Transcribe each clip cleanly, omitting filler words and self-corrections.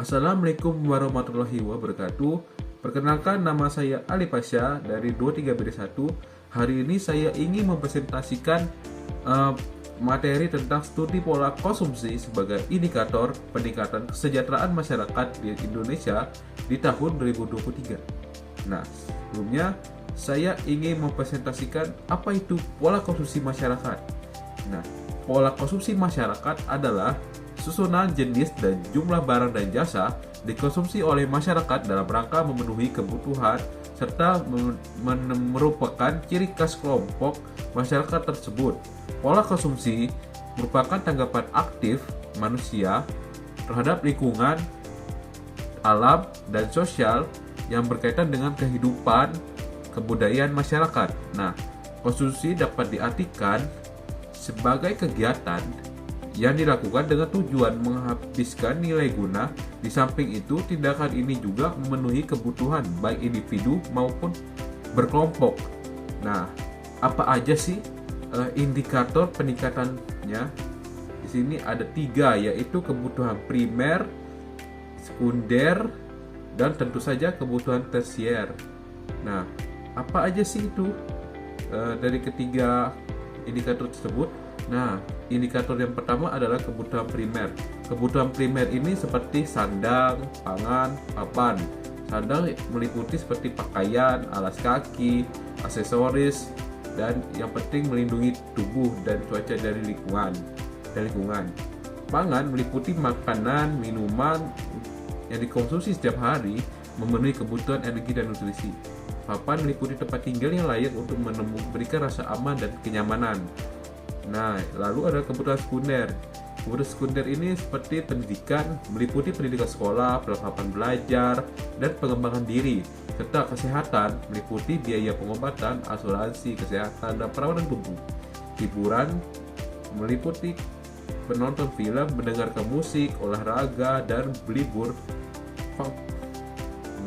Assalamualaikum warahmatullahi wabarakatuh. Perkenalkan, nama saya Ali Pasha dari 23BD1. Hari ini saya ingin mempresentasikan materi tentang studi pola konsumsi sebagai indikator peningkatan kesejahteraan masyarakat di Indonesia di tahun 2023. Nah, sebelumnya saya ingin mempresentasikan apa itu pola konsumsi masyarakat. Nah, pola konsumsi masyarakat adalah susunan jenis dan jumlah barang dan jasa dikonsumsi oleh masyarakat dalam rangka memenuhi kebutuhan serta merupakan ciri khas kelompok masyarakat tersebut. Pola konsumsi merupakan tanggapan aktif manusia terhadap lingkungan, alam, dan sosial yang berkaitan dengan kehidupan kebudayaan masyarakat. Nah, konsumsi dapat diartikan sebagai kegiatan yang dilakukan dengan tujuan menghabiskan nilai guna. Di samping itu, tindakan ini juga memenuhi kebutuhan baik individu maupun berkelompok. Nah, apa aja sih indikator peningkatannya? Di sini ada 3, yaitu kebutuhan primer, sekunder, dan tentu saja kebutuhan tersier. Nah, apa aja sih itu dari ketiga indikator tersebut? Nah, indikator yang pertama adalah kebutuhan primer. Kebutuhan primer ini seperti sandang, pangan, papan. Sandang meliputi seperti pakaian, alas kaki, aksesoris, dan yang penting melindungi tubuh dan cuaca dari lingkungan. Pangan meliputi makanan, minuman yang dikonsumsi setiap hari memenuhi kebutuhan energi dan nutrisi. Papan meliputi tempat tinggal yang layak untuk memberikan rasa aman dan kenyamanan. Nah, lalu ada kebutuhan sekunder. Kebutuhan sekunder ini seperti pendidikan, meliputi pendidikan sekolah, perlengkapan belajar, dan pengembangan diri, serta kesehatan meliputi biaya pengobatan, asuransi kesehatan, dan perawatan tubuh. Hiburan meliputi menonton film, mendengarkan musik, olahraga, dan berlibur.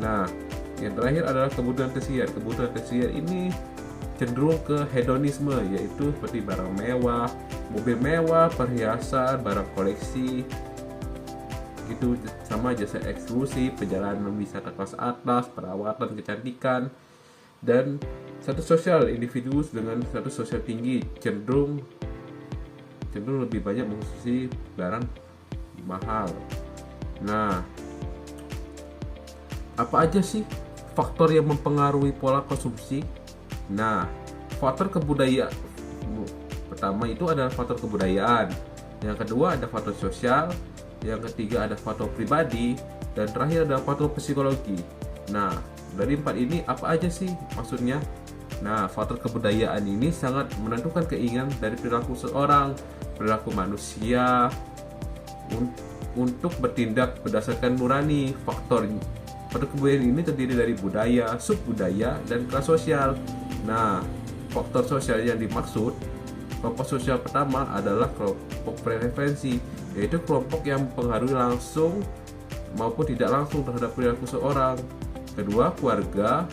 Nah, yang terakhir adalah kebutuhan tersier. Kebutuhan tersier ini cenderung ke hedonisme, yaitu seperti barang mewah, mobil mewah, perhiasan, barang koleksi, gitu, sama jasa eksklusif, perjalanan wisata kelas atas, perawatan kecantikan, dan status sosial. Individu dengan status sosial tinggi cenderung lebih banyak mengkonsumsi barang mahal. Nah, apa aja sih faktor yang mempengaruhi pola konsumsi? Nah, faktor kebudayaan pertama itu adalah faktor kebudayaan, yang kedua ada faktor sosial, yang ketiga ada faktor pribadi, dan terakhir ada faktor psikologi. Nah, dari 4 ini apa aja sih maksudnya? Nah, faktor kebudayaan ini sangat menentukan keinginan dari perilaku seorang, perilaku manusia untuk bertindak berdasarkan nurani. Faktor kebudayaan ini terdiri dari budaya, subbudaya, dan kelas sosial. Nah, faktor sosial yang dimaksud, kelompok sosial pertama adalah kelompok preferensi, yaitu kelompok yang mempengaruhi langsung maupun tidak langsung terhadap perilaku seorang. Kedua, keluarga,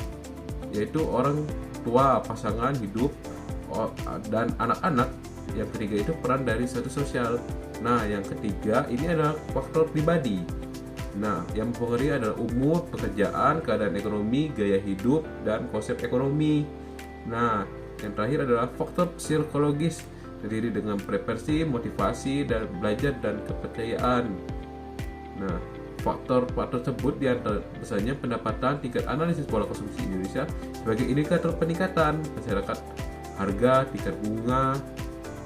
yaitu orang tua, pasangan hidup, dan anak-anak. Yang ketiga itu peran dari status sosial. Nah, yang ketiga ini adalah faktor pribadi. Nah, yang mempengaruhi adalah umur, pekerjaan, keadaan ekonomi, gaya hidup, dan konsep ekonomi. Nah, yang terakhir adalah faktor psikologis, terdiri dengan preferensi, motivasi, dan belajar dan kepercayaan. Nah, faktor tersebut diantaranya pendapatan, tingkat analisis pola konsumsi Indonesia sebagai indikator peningkatan masyarakat, harga, tingkat bunga,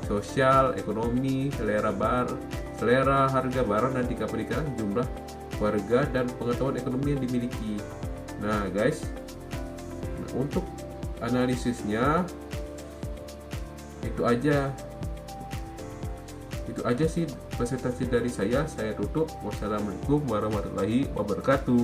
sosial, ekonomi, selera harga barang, dan tingkat peningkatan jumlah warga dan pengetahuan ekonomi yang dimiliki. Nah, guys, untuk analisisnya itu aja sih presentasi dari saya tutup. Wassalamualaikum warahmatullahi wabarakatuh.